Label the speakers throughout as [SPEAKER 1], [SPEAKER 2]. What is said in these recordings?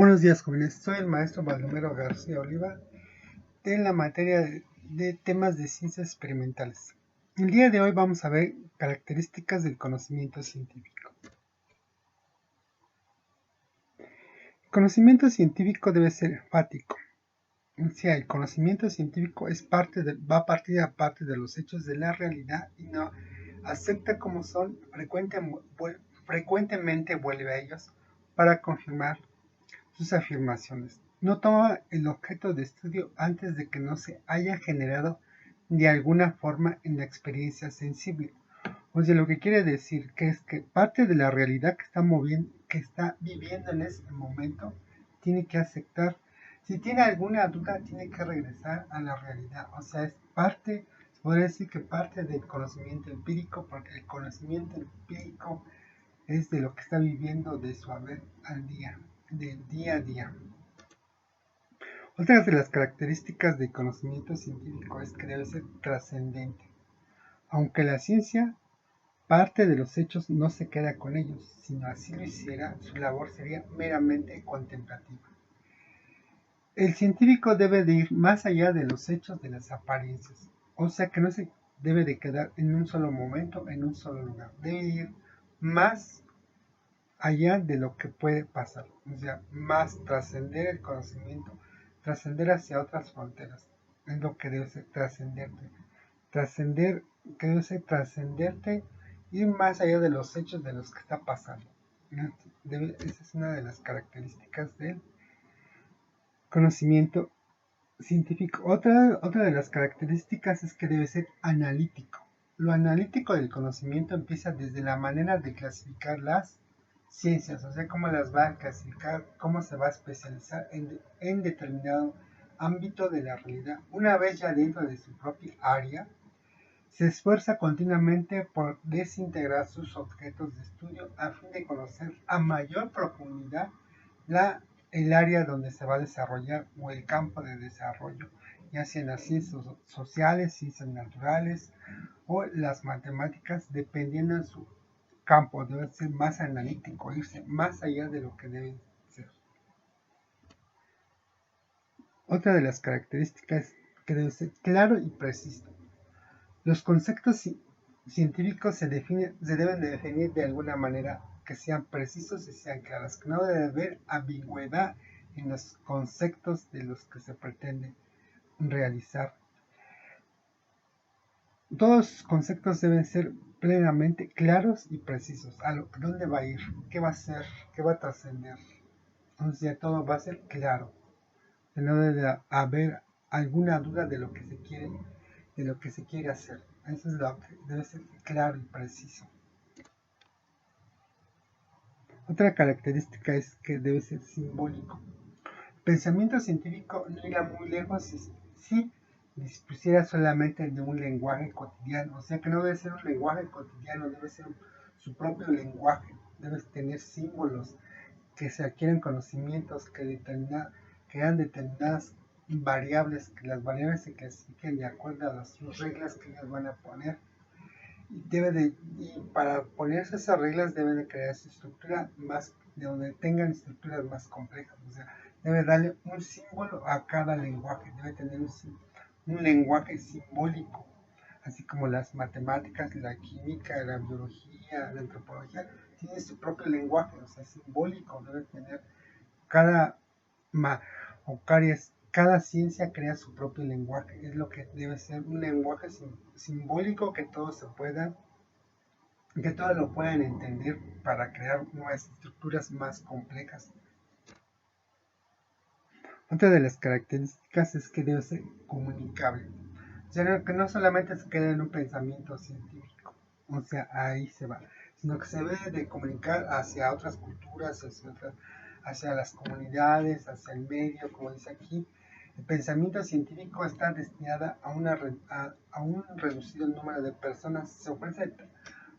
[SPEAKER 1] Buenos días, jóvenes. Soy el maestro Baldomero García Oliva en la materia de temas de ciencias experimentales. El día de hoy vamos a ver características del conocimiento científico. El conocimiento científico debe ser enfático. O sea, el conocimiento científico va a partir aparte de los hechos de la realidad y no acepta como son, frecuentemente vuelve a ellos para confirmar sus afirmaciones. No toma el objeto de estudio antes de que no se haya generado de alguna forma en la experiencia sensible. O sea, lo que quiere decir que es que parte de la realidad que está viviendo en ese momento, tiene que aceptar. Si tiene alguna duda, tiene que regresar a la realidad. O sea, se podría decir que parte del conocimiento empírico, porque el conocimiento empírico es de lo que está viviendo de su haber al día, del día a día. Otra de las características del conocimiento científico es que debe ser trascendente. Aunque la ciencia parte de los hechos no se queda con ellos, sino así lo hiciera, su labor sería meramente contemplativa. El científico debe de ir más allá de los hechos de las apariencias, o sea que no se debe de quedar en un solo momento, en un solo lugar, debe ir más allá de lo que puede pasar, o sea, más trascender el conocimiento, trascender hacia otras fronteras, es lo que debe ser trascender, que debe ser trascenderte, ir más allá de los hechos de los que está pasando. Esa es una de las características del conocimiento científico. Otra de las características es que debe ser analítico. Lo analítico del conocimiento empieza desde la manera de clasificar las ciencias, o sea, cómo las va a clasificar, cómo se va a especializar en determinado ámbito de la realidad. Una vez ya dentro de su propia área, se esfuerza continuamente por desintegrar sus objetos de estudio a fin de conocer a mayor profundidad el área donde se va a desarrollar o el campo de desarrollo, ya sea en las ciencias sociales, ciencias naturales o las matemáticas, dependiendo de su campo. Debe ser más analítico, irse más allá de lo que debe ser. Otra de las características es que debe ser claro y preciso. Los conceptos científicos se deben de definir de alguna manera que sean precisos y sean claros, que no debe haber ambigüedad en los conceptos de los que se pretende realizar. Todos los conceptos deben ser plenamente claros y precisos. ¿Dónde va a ir? ¿Qué va a hacer? ¿Qué va a trascender? O sea, todo va a ser claro. No debe haber alguna duda de lo que se quiere hacer. Eso es lo que debe ser claro y preciso. Otra característica es que debe ser simbólico. El pensamiento científico no irá muy lejos si dispusiera solamente de un lenguaje cotidiano. O sea que no debe ser un lenguaje cotidiano, debe ser su propio lenguaje. Debe tener símbolos que se adquieren conocimientos que dan determinadas variables, que las variables se clasifiquen de acuerdo a las reglas que ellos van a poner. Y para ponerse esas reglas deben de crearse estructuras más, de donde tengan estructuras más complejas. O sea, debe darle un símbolo a cada lenguaje, debe tener un lenguaje simbólico, así como las matemáticas, la química, la biología, la antropología, tiene su propio lenguaje, o sea, simbólico, debe tener cada, cada ciencia crea su propio lenguaje, es lo que debe ser un lenguaje simbólico que todos lo puedan entender para crear nuevas estructuras más complejas. Otra de las características es que debe ser comunicable, o sea, que no solamente se quede en un pensamiento científico, o sea, ahí se va, sino que se debe de comunicar hacia otras culturas, hacia las comunidades, hacia el medio, como dice aquí. El pensamiento científico está destinado a un reducido número de personas. Se ofrece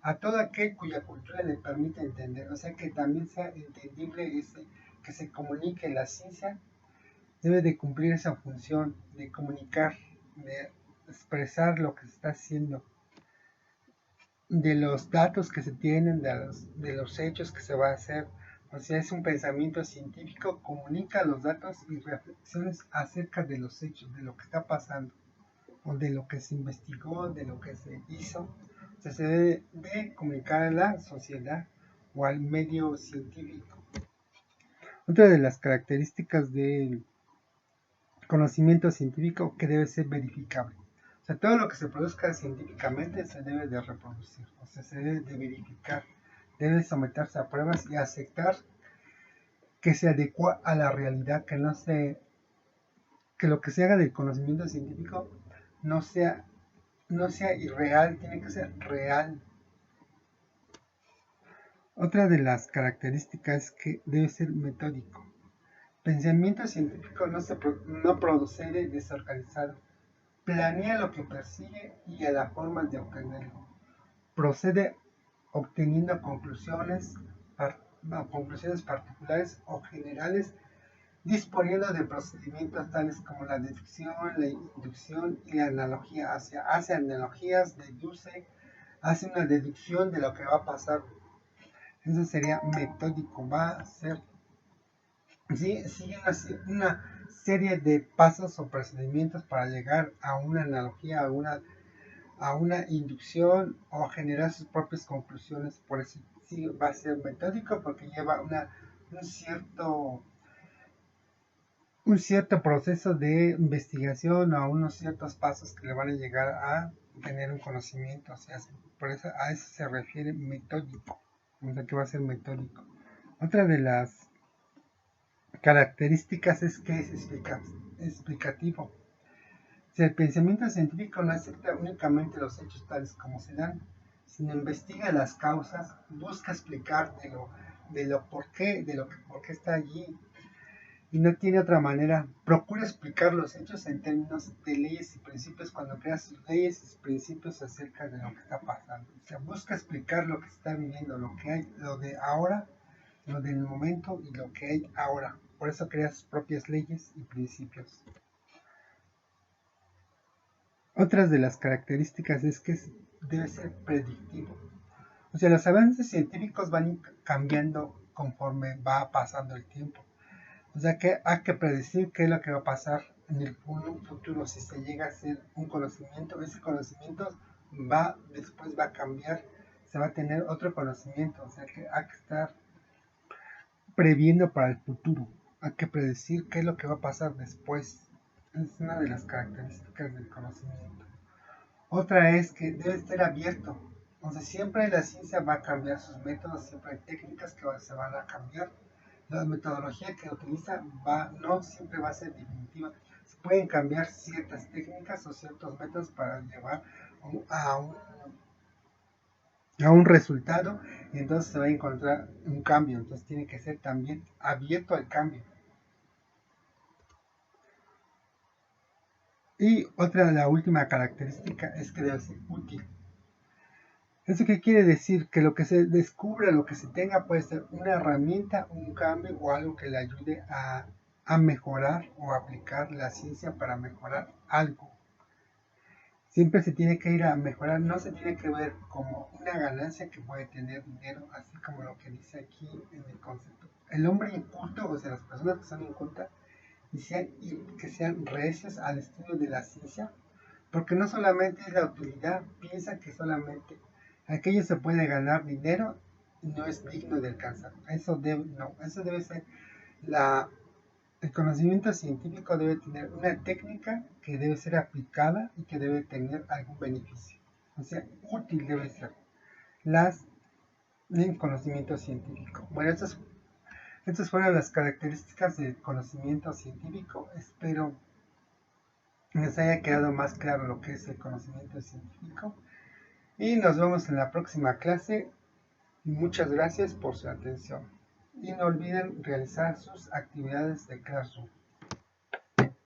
[SPEAKER 1] a todo aquel cuya cultura le permite entender, o sea que también sea entendible que se comunique. La ciencia debe de cumplir esa función de comunicar, de expresar lo que se está haciendo, de los datos que se tienen, de los hechos que se va a hacer, O sea, es un pensamiento científico, comunica los datos y reflexiones acerca de los hechos, de lo que está pasando, o de lo que se investigó, de lo que se hizo. O sea, se debe comunicar a la sociedad o al medio científico. Otra de las características del conocimiento científico que debe ser verificable. O sea, todo lo que se produzca científicamente se debe de reproducir, o sea, se debe de verificar, debe someterse a pruebas y aceptar que se adecua a la realidad, que lo que se haga del conocimiento científico no sea, no sea irreal, tiene que ser real. Otra de las características es que debe ser metódico. Pensamiento científico no procede desorganizado. Planea lo que persigue y a las formas de obtenerlo. Procede obteniendo conclusiones particulares o generales, disponiendo de procedimientos tales como la deducción, la inducción y la analogía. Hace analogías, deduce, hace una deducción de lo que va a pasar. Eso sería metódico, va a ser, ¿sí? Sigue una serie de pasos o procedimientos para llegar a una analogía, a una inducción o generar sus propias conclusiones. Por eso sí va a ser metódico, porque lleva un cierto proceso de investigación o unos ciertos pasos que le van a llegar a tener un conocimiento. O sea, por eso a eso se refiere metódico. O sea, que va a ser metódico. Otra de las características es que es explicativo. O sea, el pensamiento científico no acepta únicamente los hechos tales como se dan, sino investiga las causas, busca explicar de lo por qué, de lo que por qué está allí, y no tiene otra manera. Procura explicar los hechos en términos de leyes y principios cuando crea sus leyes y principios acerca de lo que está pasando. O sea, busca explicar lo que se está viviendo, lo que hay, lo de ahora, lo del momento y lo que hay ahora. Por eso crea sus propias leyes y principios. Otras de las características es que debe ser predictivo. O sea, los avances científicos van cambiando conforme va pasando el tiempo. O sea que hay que predecir qué es lo que va a pasar en un futuro. Si se llega a hacer un conocimiento, ese conocimiento después va a cambiar, se va a tener otro conocimiento. O sea que hay que estar previendo para el futuro. Hay que predecir qué es lo que va a pasar después. Es una de las características del conocimiento. Otra es que debe estar abierto. O sea, siempre la ciencia va a cambiar sus métodos, siempre hay técnicas que se van a cambiar. La metodología que utiliza no siempre va a ser definitiva. Se pueden cambiar ciertas técnicas o ciertos métodos para llevar a un resultado, y entonces se va a encontrar un cambio. Entonces tiene que ser también abierto al cambio. Y la última característica es que debe ser útil. ¿Eso qué quiere decir? Que lo que se descubra, lo que se tenga puede ser una herramienta, un cambio o algo que le ayude a mejorar o aplicar la ciencia para mejorar algo. Siempre se tiene que ir a mejorar, no se tiene que ver como una ganancia que puede tener dinero, así como lo que dice aquí en el concepto. El hombre inculto, o sea, las personas que son incultas, que sean recios al estudio de la ciencia, porque no solamente es la utilidad, piensa que solamente aquello se puede ganar dinero y no es digno de alcanzar. Eso debe ser el conocimiento científico debe tener una técnica que debe ser aplicada y que debe tener algún beneficio. O sea, útil debe ser el conocimiento científico. Bueno, estas fueron las características del conocimiento científico. Espero les haya quedado más claro lo que es el conocimiento científico. Y nos vemos en la próxima clase. Muchas gracias por su atención. Y no olviden realizar sus actividades de Classroom.